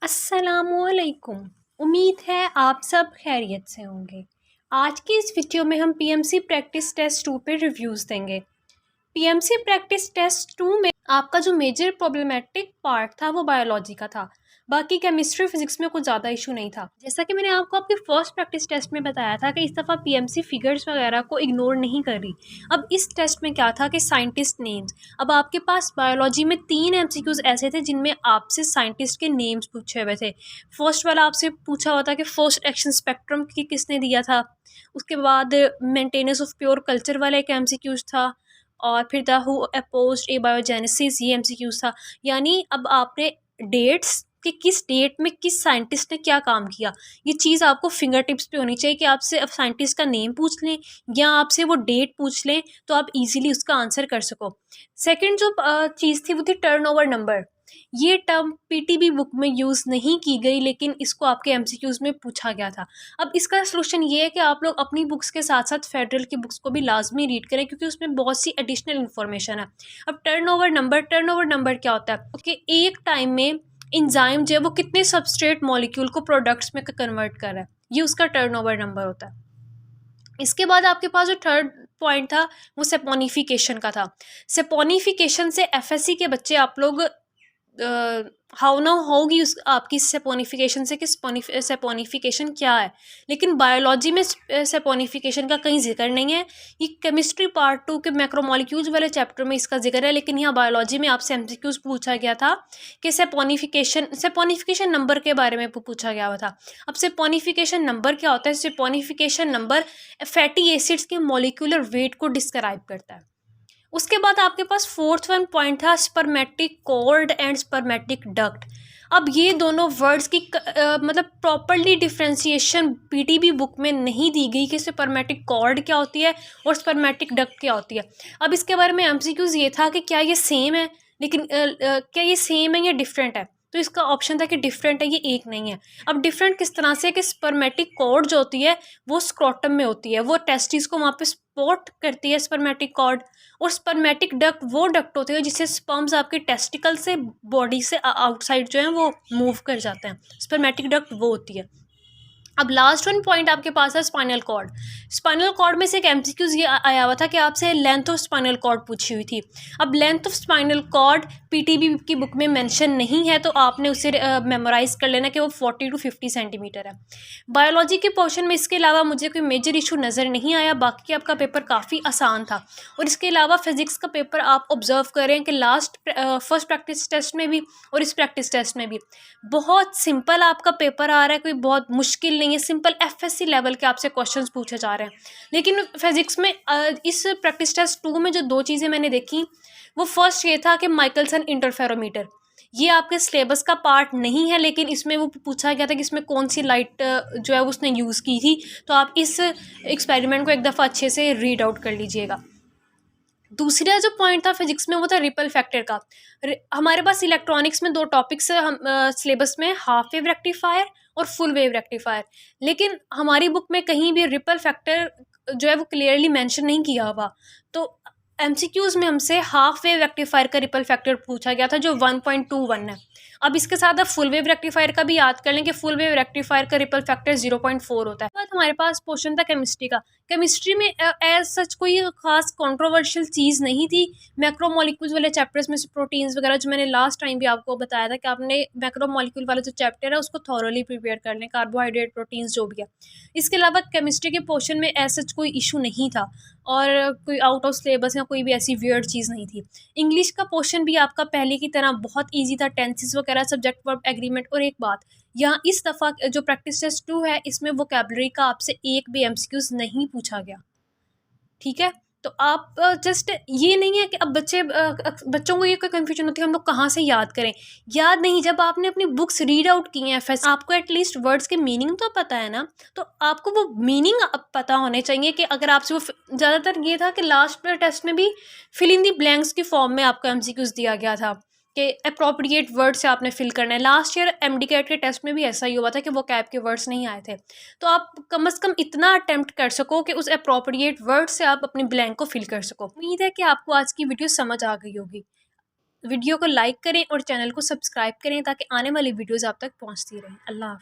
अस्सलामुअलैकुम। उम्मीद है आप सब खैरियत से होंगे। आज की इस वीडियो में हम पीएमसी प्रैक्टिस टेस्ट 2 पे रिव्यूज़ देंगे। पीएमसी प्रैक्टिस टेस्ट 2 में आपका जो मेजर प्रॉब्लमेटिक पार्ट था वो बायोलॉजी का था। बाकी केमिस्ट्री फिजिक्स में कुछ ज़्यादा इशू नहीं था। जैसा कि मैंने आपको आपके फर्स्ट प्रैक्टिस टेस्ट में बताया था कि इस दफ़ा पीएमसी फिगर्स वगैरह को इग्नोर नहीं कर रही। अब इस टेस्ट में क्या था कि साइंटिस्ट नेम्स। अब आपके पास बायोलॉजी में 3 एमसीक्यूज ऐसे थे जिनमें आपसे साइंटिस्ट के नेम्स पूछे हुए थे। फर्स्ट वाला आपसे पूछा हुआ था कि फर्स्ट एक्शन स्पेक्ट्रम की किसने दिया था। उसके बाद मेंटेनेंस ऑफ प्योर कल्चर वाला एक एमसीक्यूज था। और फिर the who opposed A biogenesis, ये एमसीक्यूज था। यानी अब आपने डेट्स कि किस डेट में किस साइंटिस्ट ने क्या काम किया, ये चीज़ आपको फिंगर टिप्स पे होनी चाहिए कि आपसे अब साइंटिस्ट का नेम पूछ लें या आपसे वो डेट पूछ लें तो आप इजीली उसका आंसर कर सको। सेकंड जो चीज़ थी वो थी टर्नओवर नंबर। ये टर्म पीटीबी बुक में यूज़ नहीं की गई लेकिन इसको आपके एमसीक्यूज में पूछा गया था। अब इसका सलूशन ये है कि आप लोग अपनी बुक्स के साथ साथ फेडरल की बुक्स को भी लाजमी रीड करें क्योंकि उसमें बहुत सी एडिशनल इन्फॉर्मेशन है। अब टर्नओवर नंबर क्या होता है कि एक टाइम में एंजाइम जो है वो कितने सबस्ट्रेट मॉलिक्यूल को प्रोडक्ट्स में कन्वर्ट कर रहा है, ये उसका टर्नओवर नंबर होता है। इसके बाद आपके पास जो थर्ड पॉइंट था वो सेपोनिफिकेशन का था। सेपोनिफिकेशन से एफएससी के बच्चे आप लोग हाउ ना होगी उस आपकी सेपोनिफिकेशन से कि सेपोनिफिकेशन क्या है, लेकिन बायोलॉजी में सेपोनिफिकेशन का कहीं जिक्र नहीं है। ये केमिस्ट्री पार्ट 2 के मैक्रोमोलिक्यूल्स वाले चैप्टर में इसका जिक्र है, लेकिन यहाँ बायोलॉजी में आपसे एमसीक्यूज पूछा गया था कि सेपोनिफिकेशन नंबर के बारे में पूछा गया हुआ था। अब सेपोनिफिकेशन नंबर क्या होता है? सेपोनिफिकेशन नंबर फैटी एसिड्स के मॉलिक्यूलर वेट को डिस्क्राइब करता है। उसके बाद आपके पास फोर्थ वन पॉइंट था spermatic cord and spermatic duct. अब ये दोनों वर्ड्स की मतलब प्रॉपरली डिफ्रेंसिएशन पीटीबी बुक में नहीं दी गई कि स्पर्मेटिक कॉर्ड क्या होती है और स्पर्मेटिक डक्ट क्या होती है। अब इसके बारे में एमसीक्यूज ये था कि क्या ये सेम है, लेकिन क्या ये सेम है या डिफरेंट है। तो इसका ऑप्शन था कि डिफरेंट है, ये एक नहीं है। अब डिफरेंट किस तरह से कि स्पर्मेटिक कॉर्ड जो होती है वो स्क्रोटम में होती है, वो टेस्टिस को वहाँ पे सपोर्ट करती है स्पर्मेटिक कॉर्ड। और स्पर्मेटिक डक्ट वो डक्ट होते हैं जिससे स्पर्म्स आपके टेस्टिकल से बॉडी से आउटसाइड जो है वो मूव कर जाते हैं। स्पर्मेटिक डक्ट वो होती है। अब लास्ट वन पॉइंट आपके पास है स्पाइनल कॉर्ड। स्पाइनल कॉर्ड में से एक एमसीक्यूज ये आया हुआ था कि आपसे लेंथ ऑफ स्पाइनल कॉर्ड पूछी हुई थी। अब length of spinal cord PTB की बुक में मेंशन नहीं है तो आपने उसे मेमोराइज कर लेना कि वो 40 to 50 सेंटीमीटर है। बायोलॉजी के पोर्शन में इसके अलावा मुझे कोई मेजर इशू नज़र नहीं आया, बाकी आपका पेपर काफ़ी आसान था। और इसके अलावा फिजिक्स का पेपर आप ऑब्जर्व करें कि फर्स्ट प्रैक्टिस टेस्ट में भी और इस प्रैक्टिस टेस्ट में भी बहुत सिंपल आपका पेपर आ रहा है, कोई बहुत मुश्किल नहीं है। सिंपल एफएससी लेवल के आपसे क्वेश्चंस पूछे जा रहे हैं। लेकिन फिजिक्स में इस प्रैक्टिस टेस्ट 2 में जो 2 चीज़ें मैंने देखी, वो फर्स्ट ये था कि माइकलसन इंटरफेरोमीटर। ये आपके सिलेबस का पार्ट नहीं है लेकिन इसमें वो पूछा गया था कि इसमें कौन सी लाइट जो है उसने यूज़ की थी। तो आप इस एक्सपेरिमेंट को एक दफ़ा अच्छे से रीड आउट कर लीजिएगा। दूसरा जो पॉइंट था फिजिक्स में वो था रिपल फैक्टर का। हमारे पास इलेक्ट्रॉनिक्स में 2 टॉपिक्स है हम सिलेबस में, हाफ वेव रेक्टिफायर और फुल वेव रेक्टिफायर। लेकिन हमारी बुक में कहीं भी रिपल फैक्टर जो है वो क्लियरली मेंशन नहीं किया हुआ। तो एमसीक्यूज में हमसे हाफ वेव रेक्टिफायर का रिपल फैक्टर पूछा गया था जो 1.21 है। अब इसके साथ आप फुल वेव रेक्टिफायर का भी याद कर लें कि फुल वेव रेक्टिफायर का रिपल फैक्टर 0.4 होता है। बाद हमारे पास पोर्शन था केमिस्ट्री का। केमिस्ट्री में एज सच कोई खास कंट्रोवर्शियल चीज़ नहीं थी। मैक्रोमोलिक्यूल्स वाले चैप्टर्स में से प्रोटीन्स वगैरह जो मैंने लास्ट टाइम भी आपको बताया था कि आपने मैक्रोमोलिक्यूल वाला जो चैप्टर है उसको थॉरोली प्रिपेयर कर लें, कार्बोहाइड्रेट प्रोटीन्स जो भी है। इसके अलावा केमिस्ट्री के पोर्शन में एज सच कोई इशू नहीं था और कोई आउट ऑफ सिलेबस या कोई भी ऐसी वियर्ड चीज़ नहीं थी। इंग्लिश का पोर्शन भी आपका पहले की तरह बहुत ईजी था, टेंसेस वगैरह, सब्जेक्ट वर्ब एग्रीमेंट। और एक बात, यहाँ इस दफ़ा जो प्रैक्टिस टेस्ट 2 है इसमें वोकैबुलरी का आपसे एक भी एमसीक्यूज नहीं पूछा गया, ठीक है। तो आप जस्ट ये नहीं है कि अब बच्चों को ये कोई कन्फ्यूजन होती है हम लोग कहाँ से याद करें। याद नहीं, जब आपने अपनी बुक्स रीड आउट की हैं फैस आपको एटलीस्ट वर्ड्स के मीनिंग तो पता है ना। तो आपको वो मीनिंग अब पता होने चाहिए कि अगर आपसे वो ज़्यादातर ये था कि लास्ट टेस्ट में भी फिल इन दी ब्लैंक्स की फॉर्म में आपको एमसीक्यूज दिया गया था कि अप्रोप्रिएट वर्ड से आपने फिल करना है। लास्ट ईयर एमडी कैट के टेस्ट में भी ऐसा ही हुआ था कि वो कैब के वर्ड्स नहीं आए थे। तो आप कम से कम इतना अटेम्प्ट कर सको कि उस अप्रोप्रिएट वर्ड से आप अपनी ब्लैंक को फिल कर सको। उम्मीद है कि आपको आज की वीडियो समझ आ गई होगी। वीडियो को लाइक करें और चैनल को सब्सक्राइब करें ताकि आने वाली वीडियोज़ आप तक पहुँचती रहें। अल्लाह हाफ़िज़।